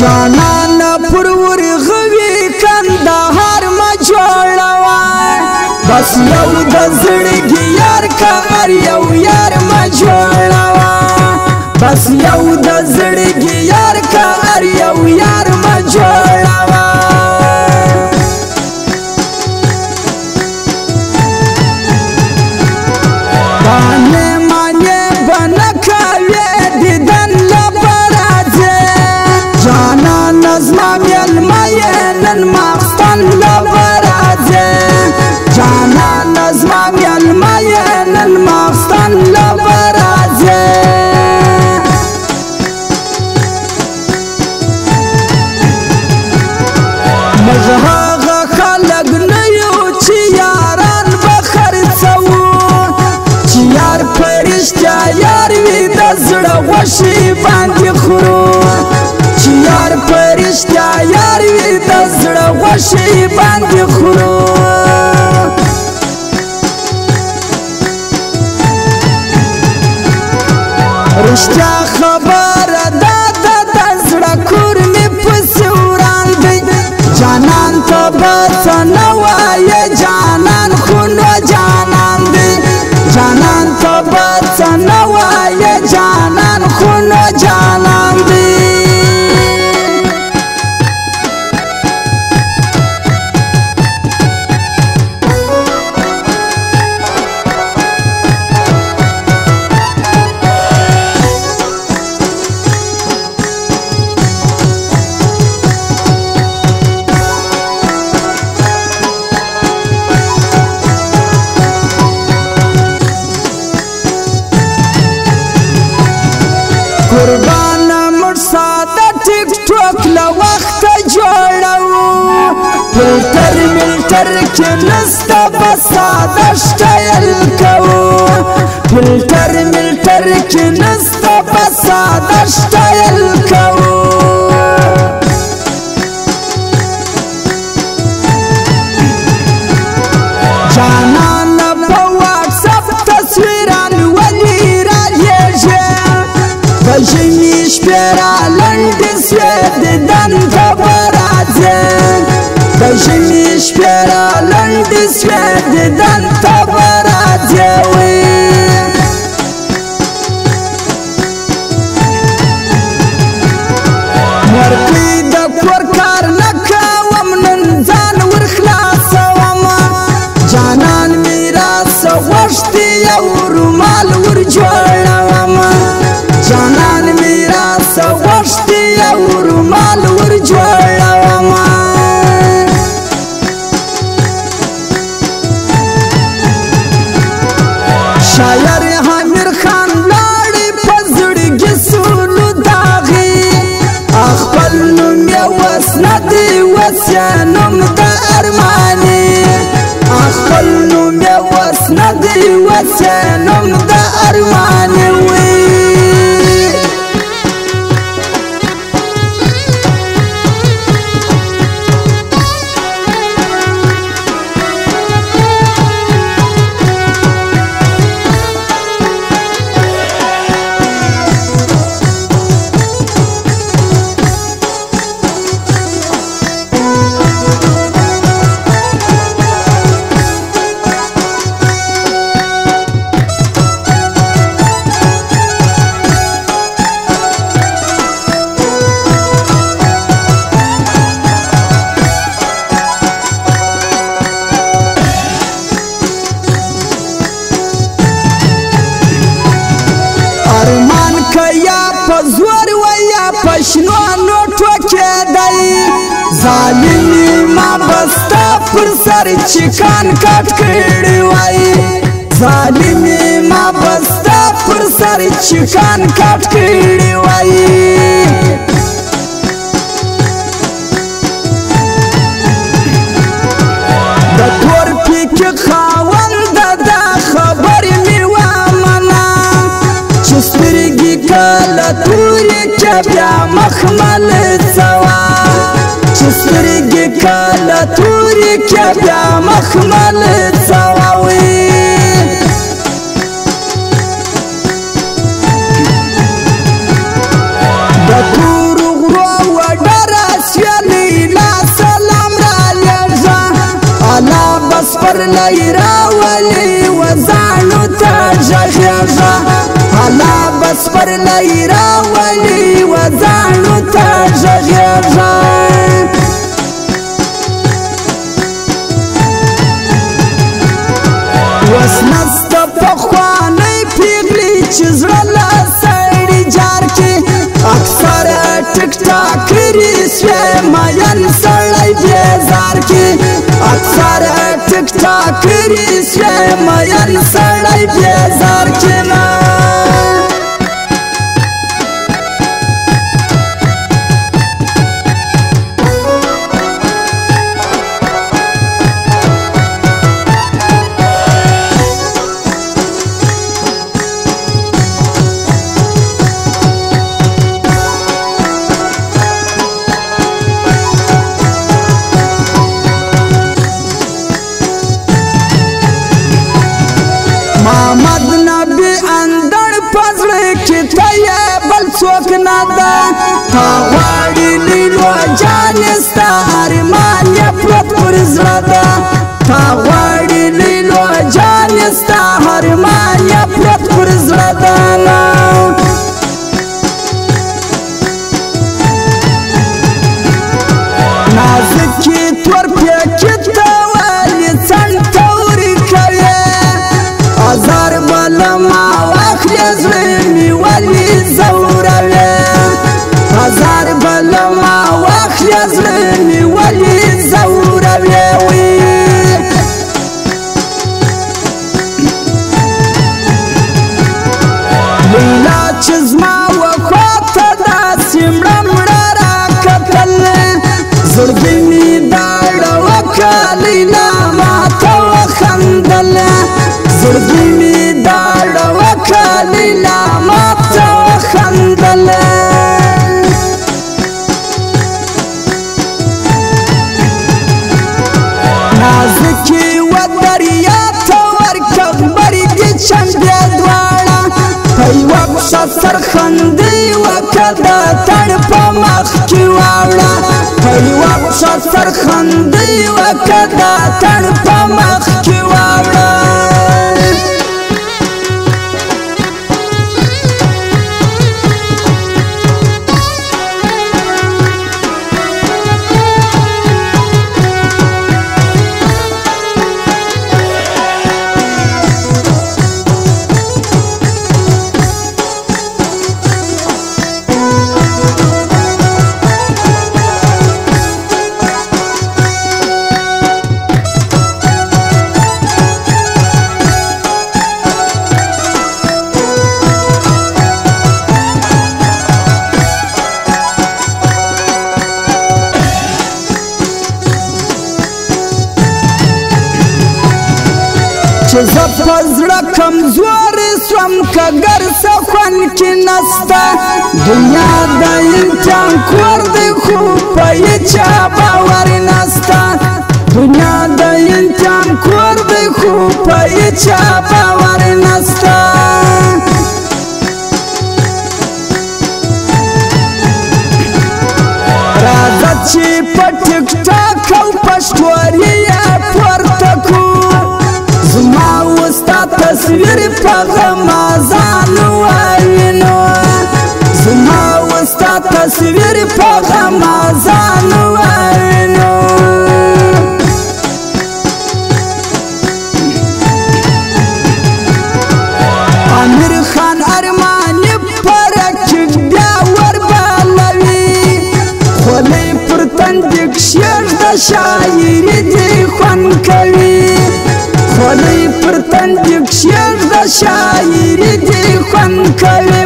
جانان پر ورغوي کندهار ما جوړوا بس یو د زړګي یار کا ار یو یار ما جوړوا بس یو د زړګي یار کا ار یو یار ما جوړوا باندې مانه بنکاوي دیدن لبرازه جانا نظما میلمین ماستان لبرازه جانا نظما میلمین ماستان لبرازه مجهغه خلق نیو چی یاران بخرڅو چی یار پرشتیا یار وی د زړه غوښي باندې خورو چی یار پرشتیا یار وی د زړه غوښي باندې خورو رشتیا خبره ده د زړه کور مې پسې وړاندې جانان ته به څه نه وایې جانان خو نو جانان دی جانان ته به څه نه وایې جانان خو نو جانان دی قربان مړ ساده ټیک ټوک له وخته جوړو فلټر ملټر کې نسته بس ساده سټایل کوو فلټر ملټر کې نسته بس ساده سټایل کوو جانان په واټساپ تصویران ولې رالیږي بژمي شپې را لنډې سوې دیدن ته به راځې بژمي شپې را لنډې سوې دیدن ته به راځې ورپی د کور کار نه کوم نن ځان ورخلاصوم جانان میراث غوښتي یو رومال ورجوړوم جانان میراث غوښتي یو رومال ورجوړوم شاعر حامد خان لاړې په زړګي سولو داغي خپل نوم یې وس نه دی وس یې نوم د ارماني خپل نوم یې وس نه دی وس یې نوم د ارماني ارمان کیا پزور ویا پښنو نو ټوکېدای ظالمی ما بستا پر سر چکان کټ کړی وای ظالمی ما بستا پر سر چکان کټ کړی وای د تور پیک خاوند د خبر می وامنا چسترګي کله تورې کې بیا مخمل سوا چسترګي کله تورې کې بیا مخمل سوا وي د تور غرو وډا سپرلی راولی وزانو تا ژغېږه الله به سپرلی راولی وزانو تا ژغېږه اوس نسته پخوانۍ پیغلې چې زړه له سړي جار کړي اکثره ټیک ټاکرې سوې مین سړی بیزار کړي اکثره ټیک ټاکرې سوې مین سړی بیزار کړي محمد نبی اندر پزړه کې ته یې بل څوک نه ده تا غواړي لیلو جانې ستا ارمان یې پروت پر زړه ده تا غواړي لیلو جانې ستا ارمان یې پروت پر زړه ده نازکې تور پیکې ته ولې څنډ تورې کوې ازار بلما واخلې زړه مې ولې ځوروې ازار بلما واخلې زړه مې ولې ځوروې لیلا چې زما وخواته داسې مړه مړه راکتل زړګی مې داړه وکړه لیلا ماته وخندل زړګی مې داړه وکړه لیلا ماته وخندل نازکې ودریا ته ورکه غبرګې چنډې دواړه په یوه پښه سرخندۍ وکړه د تڼ په مخ کې واوړه په یوه پښه سرخندۍ وکړه د تڼ په مخ کې واوړه چې زه په زړه کمزورې سوم که ګر څه خوند کې نسته دنیا د امتحان کور دی خو په هېچا باور نسته دنیا د امتحان کور دی خو په هېچا باور نسته راځه چې په ټیک ټاک او په سټوري یې پورته کړو زما وستا تصویر په غمازان ووینو زما وستا تصویر په غمازان ووینو امیر خان ارماني پرکټ بیا وربالوي خولۍ پر تندې کښېږده شاعري دې خوند کوي خولۍ پر تندې کښېږده شاعري دې خوند کوي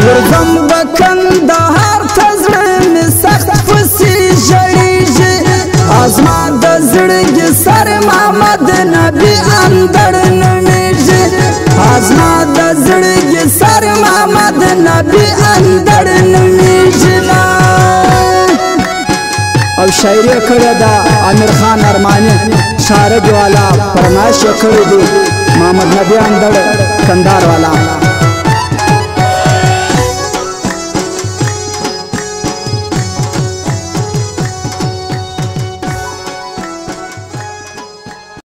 ورځم به کندهار ته زړه مې سخت پسې ژړېږي ازما د زړګي سر محمد نبي اندړ نومېږي ازما د زړګي سر محمد نبي اندړ نومېږي او شاعري کړې ده امیر خان ارماني شارد والا پرناش کړی دی محمد نبی اندړ کندهار والا